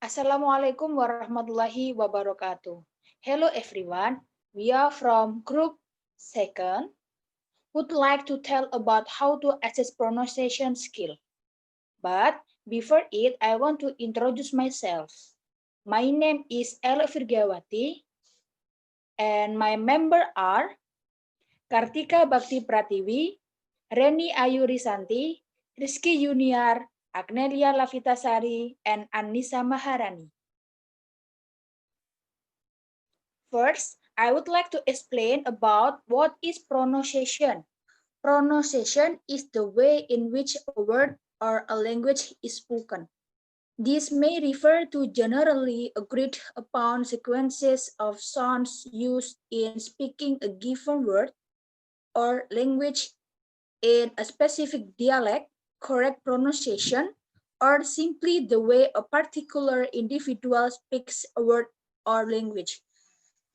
Assalamualaikum warahmatullahi wabarakatuh. Hello everyone, we are from group second. Would like to tell about how to assess pronunciation skill. But before it, I want to introduce myself. My name is Ella Virgawati and my member are Kartika Bakti Pratiwi, Reni Ayu Risanti, Rizky Yuniar, Agnelia Lavitasari, and Anissa Maharani. First, I would like to explain about what is pronunciation. Pronunciation is the way in which a word or a language is spoken. This may refer to generally agreed upon sequences of sounds used in speaking a given word or language in a specific dialect, correct pronunciation, or simply the way a particular individual speaks a word or language.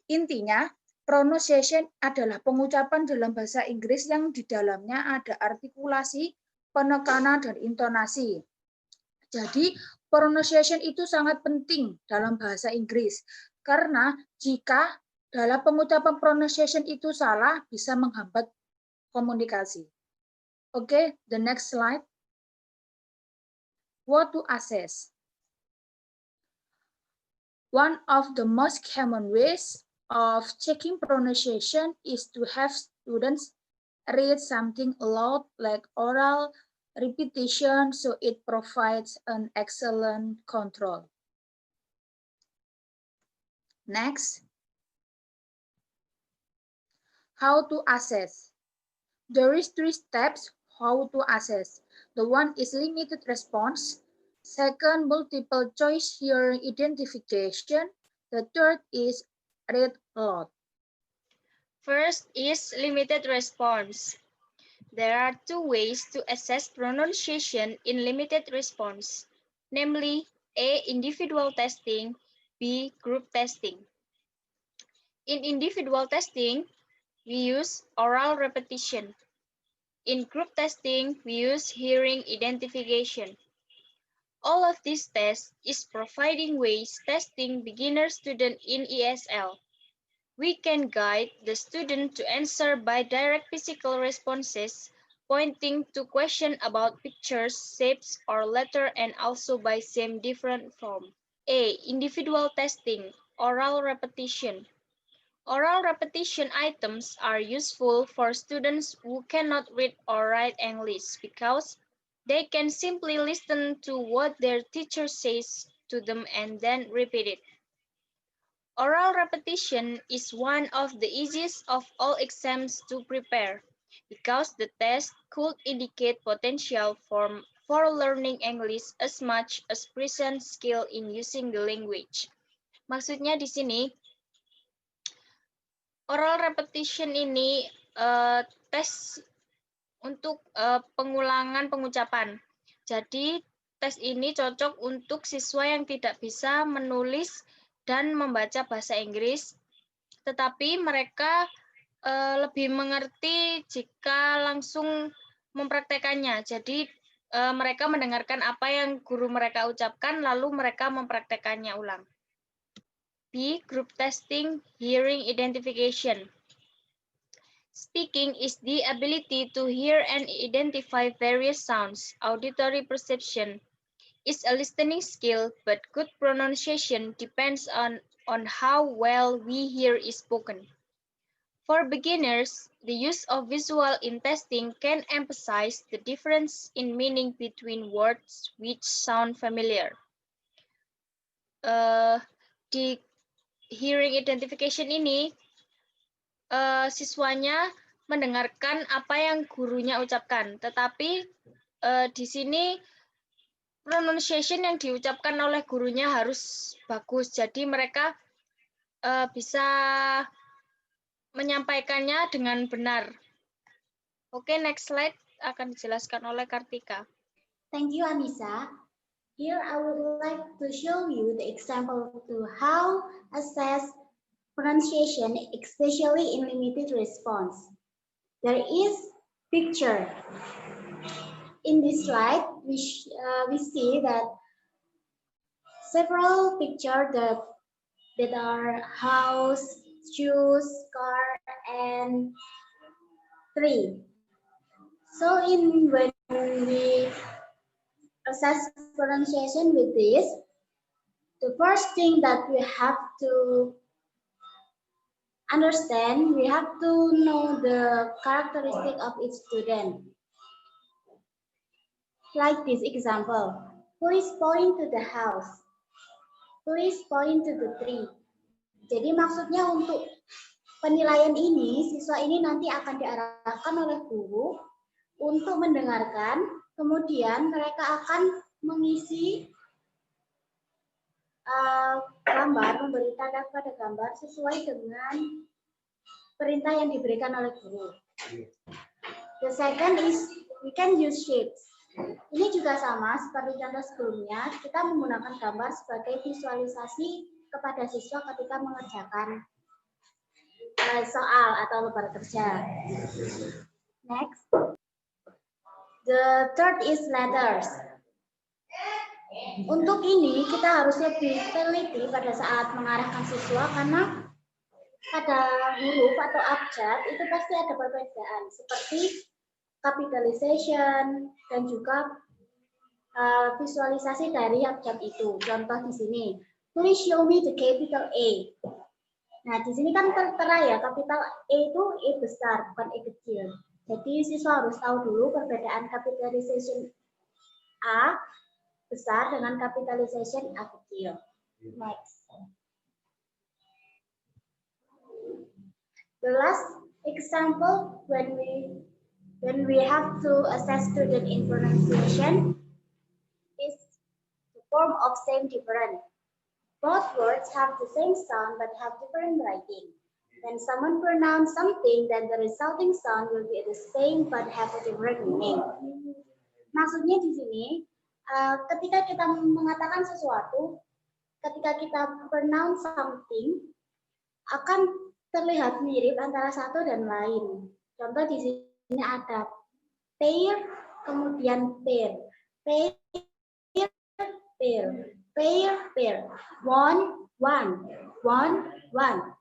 Intinya, pronunciation adalah pengucapan dalam bahasa Inggris yang di dalamnya ada artikulasi, penekanan, dan intonasi. Jadi, pronunciation itu sangat penting dalam bahasa Inggris, karena jika dalam pengucapan pronunciation itu salah, bisa menghambat komunikasi. Oke, the next slide. What to assess? One of the most common ways of checking pronunciation is to have students read something aloud like oral repetition, so it provides an excellent control. Next, how to assess. There is 3 steps how to assess. The one is limited response. Second, multiple choice hearing identification. The third is read aloud. First is limited response. There are 2 ways to assess pronunciation in limited response, namely A. Individual testing, B. Group testing. In individual testing, we use oral repetition. In group testing, we use hearing identification. All of these tests is providing ways testing beginner student in ESL. We can guide the student to answer by direct physical responses, pointing to question about pictures, shapes, or letter, and also by same different form. A. Individual testing, oral repetition. Oral repetition items are useful for students who cannot read or write English because they can simply listen to what their teacher says to them and then repeat it. Oral repetition is one of the easiest of all exams to prepare because the test could indicate potential for learning English as much as present skill in using the language. Maksudnya di sini, oral repetition ini tes untuk pengulangan pengucapan. Jadi, tes ini cocok untuk siswa yang tidak bisa menulis dan membaca bahasa Inggris, tetapi mereka lebih mengerti jika langsung mempraktekannya. Jadi mereka mendengarkan apa yang guru mereka ucapkan, lalu mereka mempraktekannya ulang. B. Group testing, hearing identification. Speaking is the ability to hear and identify various sounds. Auditory perception is a listening skill, but good pronunciation depends on how well we hear is spoken. For beginners, the use of visual in testing can emphasize the difference in meaning between words which sound familiar. Di hearing identification ini, siswanya mendengarkan apa yang gurunya ucapkan, tetapi di sini pronunciation yang diucapkan oleh gurunya harus bagus. Jadi mereka bisa menyampaikannya dengan benar. Oke, next slide akan dijelaskan oleh Kartika. Thank you, Anissa. Here I would like to show you the example to how assess pronunciation, especially in limited response. There is picture. In this slide, we see that several pictures that are house, shoes, car, and tree. So when we assess pronunciation with this, the first thing that we have to understand, we have to know the characteristic of each student. Like this example, please point to the house. Please point to the tree. Jadi maksudnya untuk penilaian ini, siswa ini nanti akan diarahkan oleh guru untuk mendengarkan, kemudian mereka akan mengisi gambar, memberi tanda pada gambar sesuai dengan perintah yang diberikan oleh guru. The second is we can use shapes. Ini juga sama seperti contoh sebelumnya, kita menggunakan gambar sebagai visualisasi kepada siswa ketika mengerjakan soal atau lembar kerja. Next. The third is letters. Untuk ini kita harus lebih teliti pada saat mengarahkan siswa karena pada huruf atau abjad itu pasti ada perbedaan seperti capitalization dan juga visualisasi dari abjad itu. Contoh di sini, please show me the capital A. Nah, di sini kan tertera ya, capital A itu E besar, bukan E kecil. Jadi siswa harus tahu dulu perbedaan capitalization A besar dengan capitalization A kecil. Next. The last example when we have to assess student in pronunciation is the form of same different. Both words have the same sound but have different writing. When someone pronounces something, then the resulting sound will be the same but have a different meaning. Maksudnya di sini, ketika kita mengatakan sesuatu, ketika kita pronounce something, akan terlihat mirip antara satu dan lain. Contoh di sini ada pair, kemudian pair, pair, pair, pair, pair, one, one, one, one.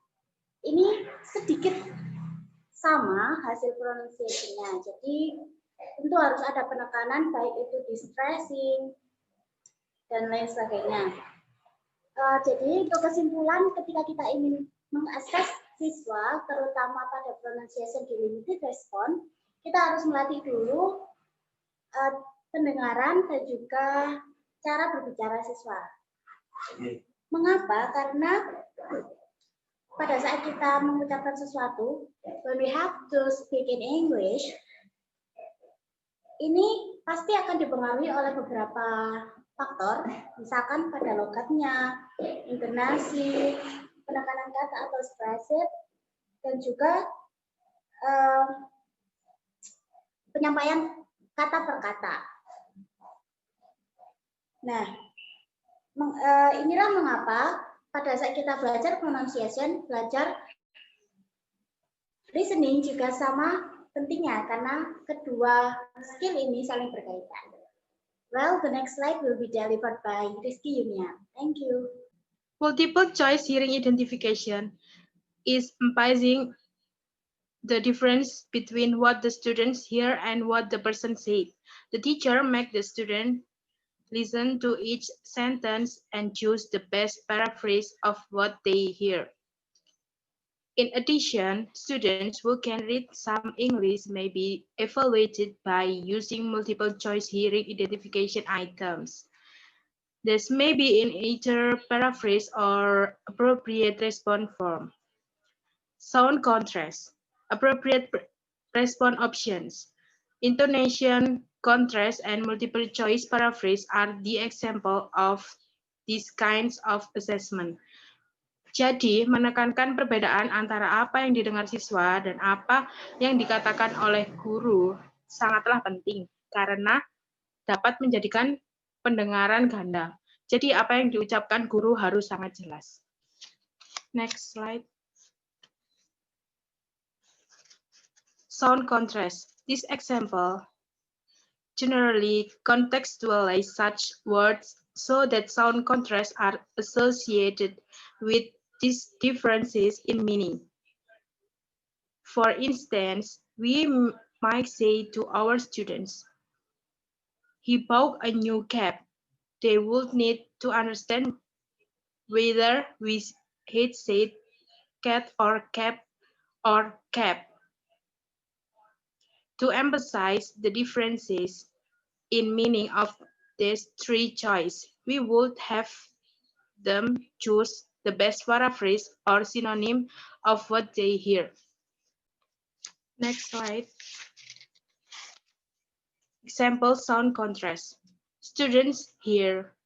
Ini sedikit sama hasil pronunciation-nya. Jadi tentu harus ada penekanan baik itu di stressing dan lain sebagainya. Jadi untuk kesimpulan ketika kita ingin mengakses siswa terutama pada pronunciation di limited response, kita harus melatih dulu pendengaran dan juga cara berbicara siswa. Mengapa? Karena pada saat kita mengucapkan sesuatu, when we have to speak in English, ini pasti akan dipengaruhi oleh beberapa faktor, misalkan pada logatnya, intonasi, penekanan kata atau expressive, dan juga penyampaian kata per kata. Nah, inilah mengapa pada saat kita belajar pronunciation, belajar listening juga sama pentingnya karena kedua skill ini saling berkaitan. Well, the next slide will be delivered by Rizky Yunia. Thank you. Multiple choice hearing identification is emphasizing the difference between what the students hear and what the person said. The teacher makes the student listen to each sentence and choose the best paraphrase of what they hear. In addition, students who can read some English may be evaluated by using multiple choice hearing identification items. This may be in either paraphrase or appropriate response form. Sound contrast, appropriate response options, intonation, contrast, and multiple choice paraphrase are the example of these kinds of assessment. Jadi, menekankan perbedaan antara apa yang didengar siswa dan apa yang dikatakan oleh guru sangatlah penting karena dapat menjadikan pendengaran ganda. Jadi apa yang diucapkan guru harus sangat jelas. Next slide. Sound contrast. This example generally contextualize such words so that sound contrasts are associated with these differences in meaning. For instance, we might say to our students, "He bought a new cap." They would need to understand whether we had said cat or cap or cap. To emphasize the differences in meaning of these three choices, we would have them choose the best paraphrase or synonym of what they hear. Next slide. Example sound contrast. Students hear,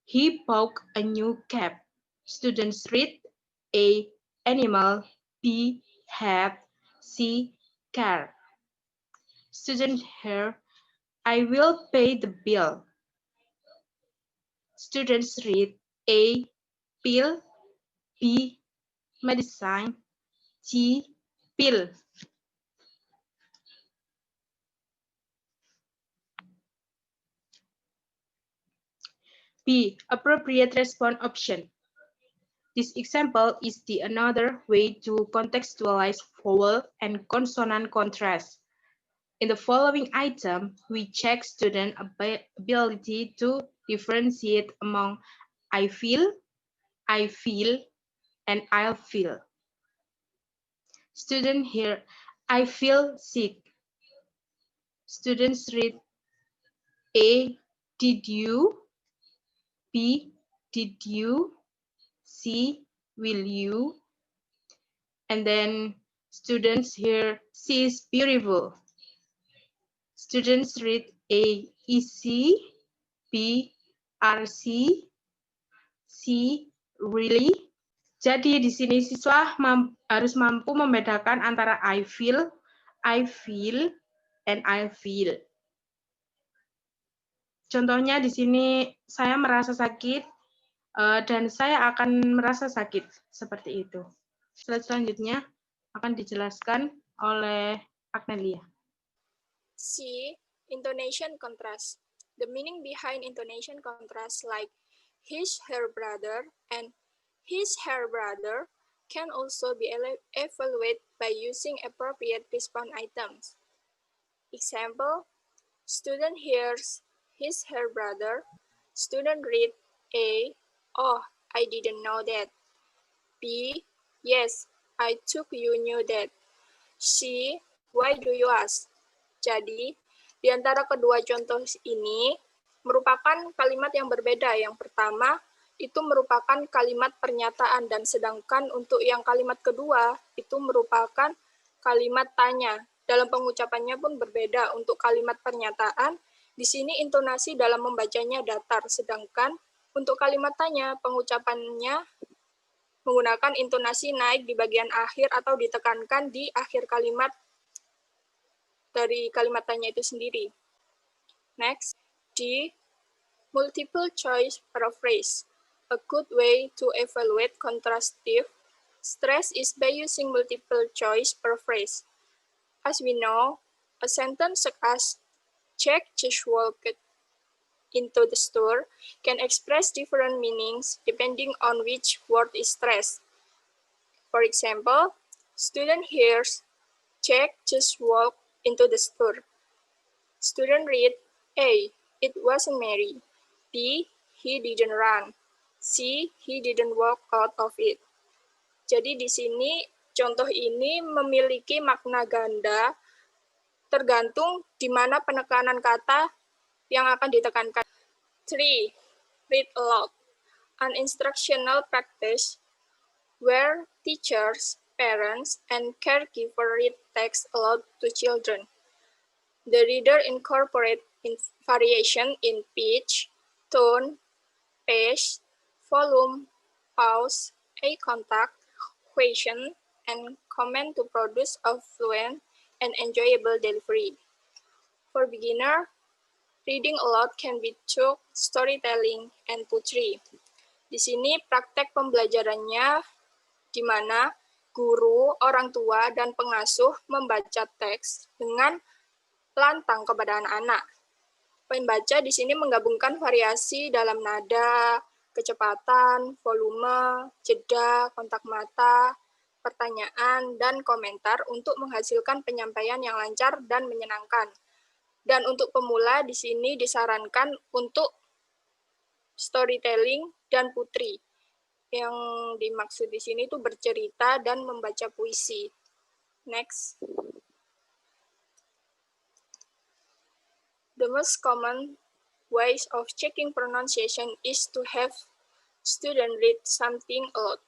"He bought a new cap." Students read, A, animal, B, hat, C, car. Student hear, "I will pay the bill." Students read, A, pill, B, medicine, C, pill. B, appropriate response option. This example is the another way to contextualize vowel and consonant contrast. In the following item, we check student ability to differentiate among I feel, and I'll feel. Student here, "I feel sick." Students read, A, did you? B, did you? C, will you? And then students here, "C is beautiful." Students read, A, is she? B, are she? C, really? Jadi di sini siswa harus mampu membedakan antara I feel, and I feel. Contohnya di sini saya merasa sakit dan saya akan merasa sakit, seperti itu. Slide selanjutnya akan dijelaskan oleh Agnelia. C. Intonation contrast. The meaning behind intonation contrast like his, her brother, and his, her brother can also be evaluated by using appropriate response items. Example, student hears his, her brother. Student read A, oh, I didn't know that. B, yes, I took you knew that. C, why do you ask? Jadi, di antara kedua contoh ini merupakan kalimat yang berbeda. Yang pertama, itu merupakan kalimat pernyataan, dan sedangkan untuk yang kalimat kedua, itu merupakan kalimat tanya. Dalam pengucapannya pun berbeda. Untuk kalimat pernyataan, di sini intonasi dalam membacanya datar, sedangkan untuk kalimat tanya, pengucapannya menggunakan intonasi naik di bagian akhir atau ditekankan di akhir kalimat dari kalimat tanya itu sendiri. Next, D. Multiple choice paraphrase. A good way to evaluate contrastive stress is by using multiple choice paraphrase. As we know, a sentence such as Jack just walked into the store can express different meanings depending on which word is stressed. For example, student hears Jack just walked into the store. Student read, A, it wasn't Mary. B, he didn't run. C, he didn't walk out of it. Jadi di sini contoh ini memiliki makna ganda tergantung di mana penekanan kata yang akan ditekankan. 3. Read aloud. An instructional practice where teachers, parents, and caregiver read text aloud to children. The reader incorporates variation in pitch, tone, pace, volume, pause, eye contact, question, and comment to produce a fluent and enjoyable delivery. For beginner, reading aloud can be through storytelling and poetry. Di sini praktek pembelajarannya di mana guru, orang tua, dan pengasuh membaca teks dengan lantang kepada anak-anak. Poin baca di sini menggabungkan variasi dalam nada, kecepatan, volume, jeda, kontak mata, pertanyaan, dan komentar untuk menghasilkan penyampaian yang lancar dan menyenangkan. Dan untuk pemula di sini disarankan untuk storytelling dan putri. Yang dimaksud di sini itu bercerita dan membaca puisi. Next. The most common ways of checking pronunciation is to have students read something aloud,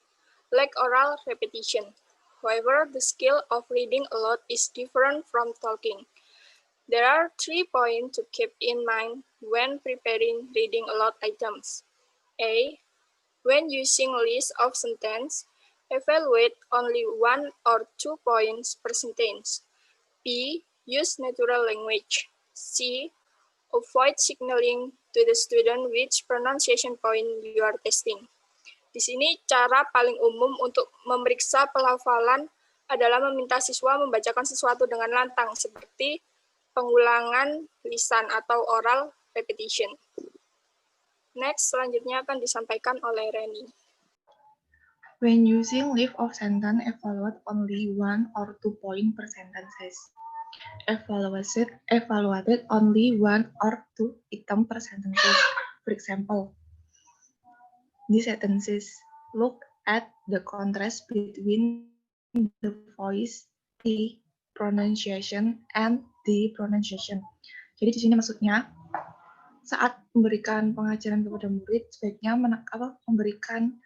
like oral repetition. However, the skill of reading aloud is different from talking. There are 3 points to keep in mind when preparing reading aloud items. A. When using list of sentences, evaluate only 1 or 2 points per sentence. B. Use natural language. C. Avoid signaling to the student which pronunciation point you are testing. Di sini cara paling umum untuk memeriksa pelafalan adalah meminta siswa membacakan sesuatu dengan lantang seperti pengulangan lisan atau oral repetition. Next, selanjutnya akan disampaikan oleh Reni. When using list of sentence, evaluate only 1 or 2 points per sentences. Evaluated only 1 or 2 items per sentences. For example, these sentences look at the contrast between the voice, the pronunciation, and the pronunciation. Jadi di sini maksudnya saat memberikan pengajaran kepada murid sebaiknya memberikan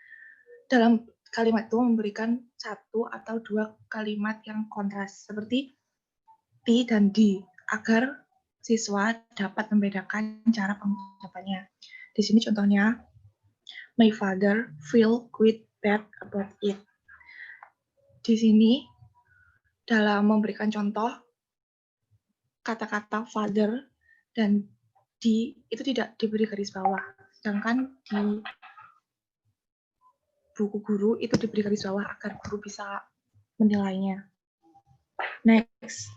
dalam kalimat itu memberikan 1 atau 2 kalimat yang kontras seperti T dan D agar siswa dapat membedakan cara pengucapannya. Di sini contohnya, my father feel quite bad about it. Di sini dalam memberikan contoh kata-kata father dan D itu tidak diberi garis bawah, sedangkan di buku guru itu diberi garis bawah agar guru bisa menilainya. Next.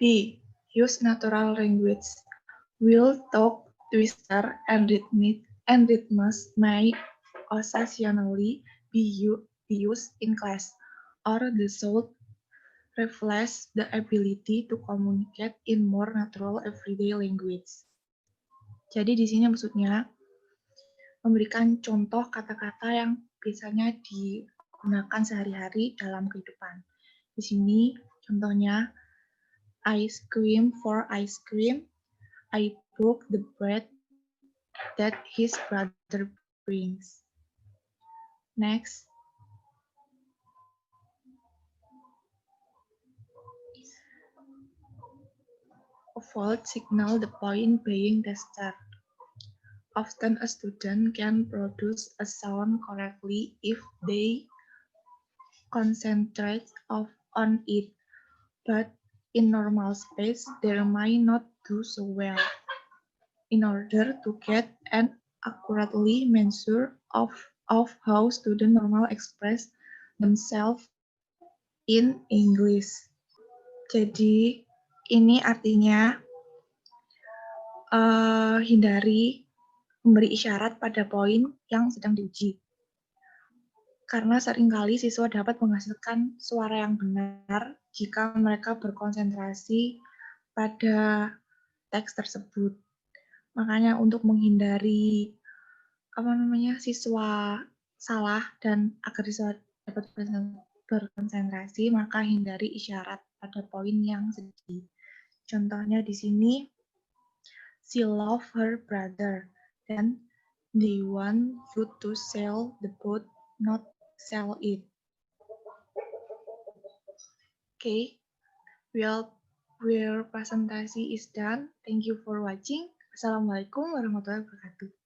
B. Use natural language. Will, talk, twister, and rhythms may occasionally be used in class, or the should reflects the ability to communicate in more natural everyday language. Jadi di sini maksudnya memberikan contoh kata-kata yang biasanya digunakan sehari-hari dalam kehidupan. Di sini contohnya, I scream for ice cream. I broke the bread that his brother brings. Next. Avoid signal the point being tested. Often a student can produce a sound correctly if they concentrate on it, but in normal space, they might not do so well. In order to get an accurately measure of how students normally express themselves in English. Jadi ini artinya hindari memberi isyarat pada poin yang sedang diuji. Karena seringkali siswa dapat menghasilkan suara yang benar jika mereka berkonsentrasi pada teks tersebut. Makanya untuk menghindari siswa salah dan agar siswa dapat berkonsentrasi, maka hindari isyarat pada poin yang sedih. Contohnya di sini, she love her brother, dan they want you to sail the boat, not sell it. Okay, well, your presentation is done. Thank you for watching. Assalamualaikum warahmatullahi wabarakatuh.